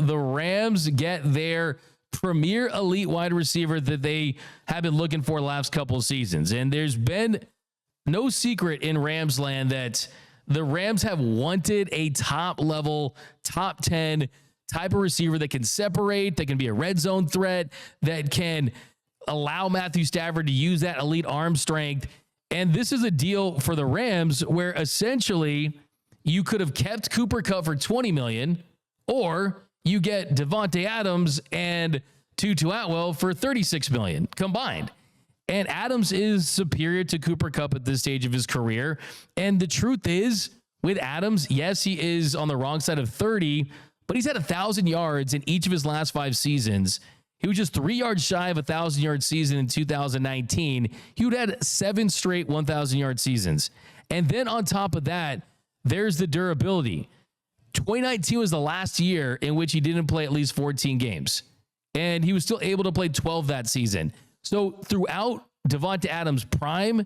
the Rams get their premier elite wide receiver that they have been looking for the last couple of seasons. And there's been no secret in Rams land that the Rams have wanted a top-level, top 10 type of receiver that can separate, that can be a red zone threat, that can allow Matthew Stafford to use that elite arm strength. And this is a deal for the Rams where essentially you could have kept Cooper Kupp for $20 million, or you get Davante Adams and Tutu Atwell for $36 million combined. And Adams is superior to Cooper Kupp at this stage of his career. And the truth is, with Adams, yes, he is on the wrong side of 30, but he's had 1,000 yards in each of his last 5 seasons. He was just 3 yards shy of a 1,000-yard season in 2019. He would have had 7 straight 1,000-yard seasons. And then on top of that, there's the durability. 2019 was the last year in which he didn't play at least 14 games. And he was still able to play 12 that season. So throughout Davante Adams' prime,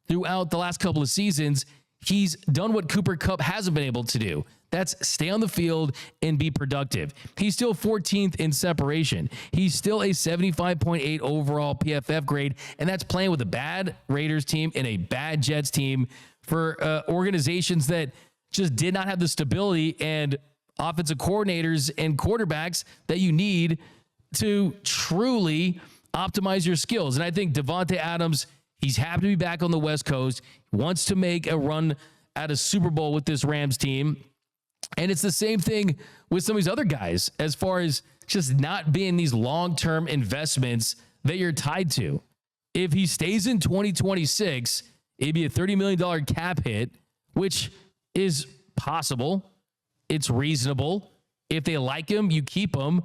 throughout the last couple of seasons, he's done what Cooper Kupp hasn't been able to do. That's stay on the field and be productive. He's still 14th in separation. He's still a 75.8 overall PFF grade, and that's playing with a bad Raiders team and a bad Jets team for organizations that just did not have the stability and offensive coordinators and quarterbacks that you need to truly optimize your skills. And I think Davante Adams, he's happy to be back on the West Coast, wants to make a run at a Super Bowl with this Rams team. And it's the same thing with some of these other guys as far as just not being these long-term investments that you're tied to. If he stays in 2026, it'd be a $30 million cap hit, which is possible. It's reasonable. If they like him, you keep him.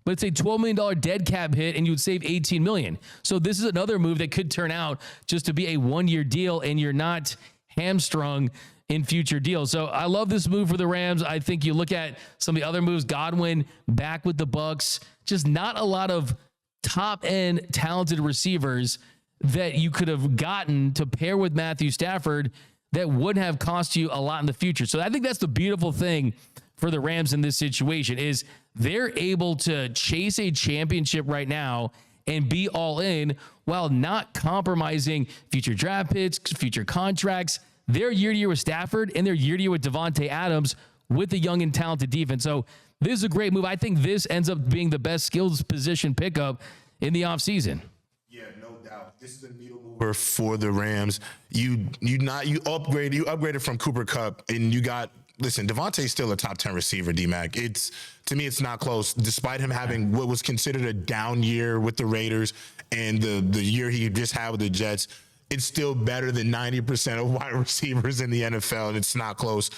But it's a $12 million dead cap hit, and you would save $18 million. So this is another move that could turn out just to be a one-year deal, and you're not hamstrung in future deals. So I love this move for the Rams. I think you look at some of the other moves, Godwin back with the Bucs, just not a lot of top-end talented receivers that you could have gotten to pair with Matthew Stafford that would have cost you a lot in the future. So I think that's the beautiful thing for the Rams in this situation is they're able to chase a championship right now and be all in while not compromising future draft picks, future contracts. They're year to year with Stafford and they're year to year with Davante Adams with the young and talented defense. So this is a great move. I think this ends up being the best skills position pickup in the offseason. Yeah, no doubt. This is a needle mover for the Rams. You upgraded from Cooper Kupp, and you got. Listen, Davante's still a top 10 receiver, D-Mac. To me, it's not close. Despite him having what was considered a down year with the Raiders and the year he just had with the Jets, it's still better than 90% of wide receivers in the NFL, and it's not close.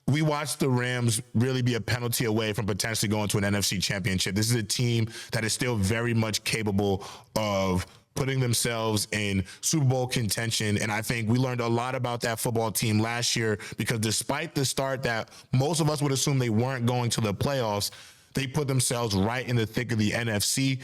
We watched the Rams really be a penalty away from potentially going to an NFC championship. This is a team that is still very much capable of putting themselves in Super Bowl contention. And I think we learned a lot about that football team last year because despite the start that most of us would assume they weren't going to the playoffs, they put themselves right in the thick of the NFC.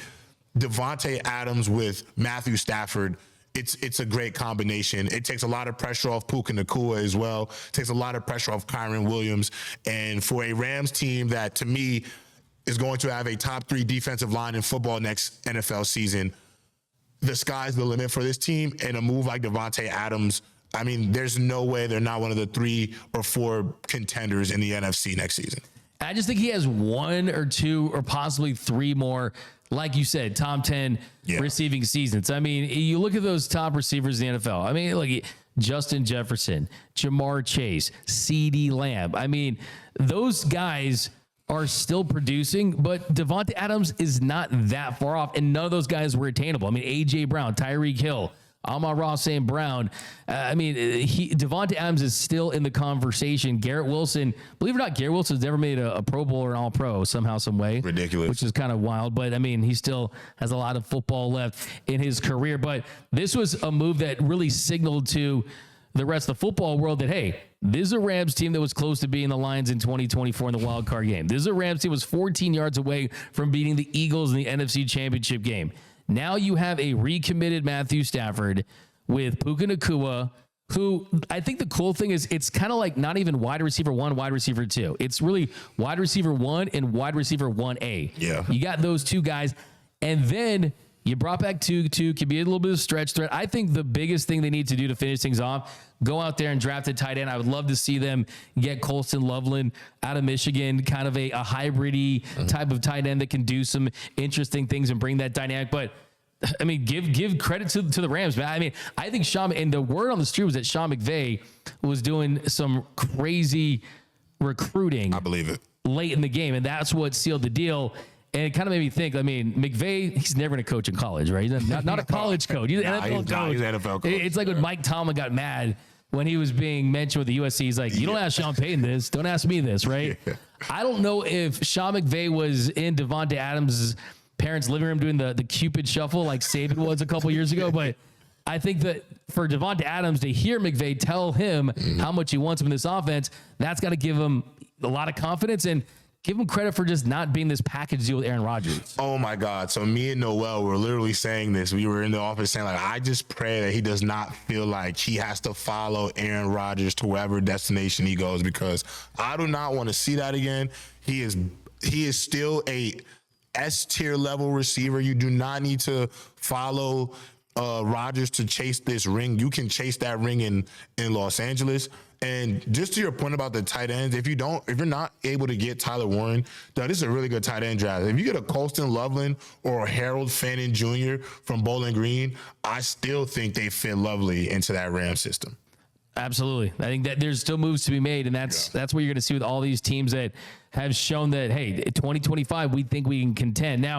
Davante Adams with Matthew Stafford, it's a great combination. It takes a lot of pressure off Puka Nacua as well. It takes a lot of pressure off Kyron Williams. And for a Rams team that, to me, is going to have a top 3 defensive line in football next NFL season, the sky's the limit for this team. And a move like Davante Adams, I mean, there's no way they're not one of the 3 or 4 contenders in the NFC next season. I just think he has 1 or 2 or possibly 3 more, like you said, top 10 receiving seasons. I mean, you look at those top receivers in the NFL. I mean, like Justin Jefferson, Jamar Chase, CeeDee Lamb. I mean, those guys are still producing, but Davante Adams is not that far off, and none of those guys were attainable. I mean, A.J. Brown, Tyreek Hill, Amon-Ra St. Brown. Davante Adams is still in the conversation. Garrett Wilson, believe it or not, Garrett Wilson's never made a Pro Bowl or an All-Pro somehow, some way. Ridiculous. Which is kind of wild, but I mean, he still has a lot of football left in his career. But this was a move that really signaled to the rest of the football world that, hey, this is a Rams team that was close to beating the Lions in 2024 in the wild card game. This is a Rams team that was 14 yards away from beating the Eagles in the NFC Championship game. Now you have a recommitted Matthew Stafford with Puka Nacua, who I think the cool thing is it's kind of like not even wide receiver 1, wide receiver 2. It's really wide receiver 1 and wide receiver 1A. Yeah. You got those two guys. And then you brought back two, could be a little bit of stretch threat. I think the biggest thing they need to do to finish things off, go out there and draft a tight end. I would love to see them get Colston Loveland out of Michigan, kind of a hybrid-y type of tight end that can do some interesting things and bring that dynamic. But I mean, give credit to the Rams, man. I mean, I think and the word on the street was that Sean McVay was doing some crazy recruiting. I believe it. Late in the game, and that's what sealed the deal. And it kind of made me think, I mean, McVay, he's never going to coach in college, right? He's not a college coach. He's an NFL coach. He's an NFL coach. It's like when Mike Tomlin got mad when he was being mentioned with the USC. He's like, you don't ask Sean Payton this. Don't ask me this, right? Yeah. I don't know if Sean McVay was in Davante Adams' parents' living room doing the Cupid shuffle like Saban was a couple years ago, but I think that for Davante Adams to hear McVay tell him how much he wants him in this offense, that's got to give him a lot of confidence and give him credit for just not being this package deal with Aaron Rodgers. Oh my God. So me and Noel were literally saying this. We were in the office saying, like, I just pray that he does not feel like he has to follow Aaron Rodgers to wherever destination he goes, because I do not want to see that again. He is still a S-tier level receiver. You do not need to follow Rodgers to chase this ring. You can chase that ring in Los Angeles. And just to your point about the tight ends, if you're not able to get Tyler Warren, this is a really good tight end draft. If you get a Colston Loveland or a Harold Fannin Jr. from Bowling Green, I still think they fit lovely into that Rams system. Absolutely. I think that there's still moves to be made, and that's what you're going to see with all these teams that have shown that, hey, 2025, we think we can contend. Now,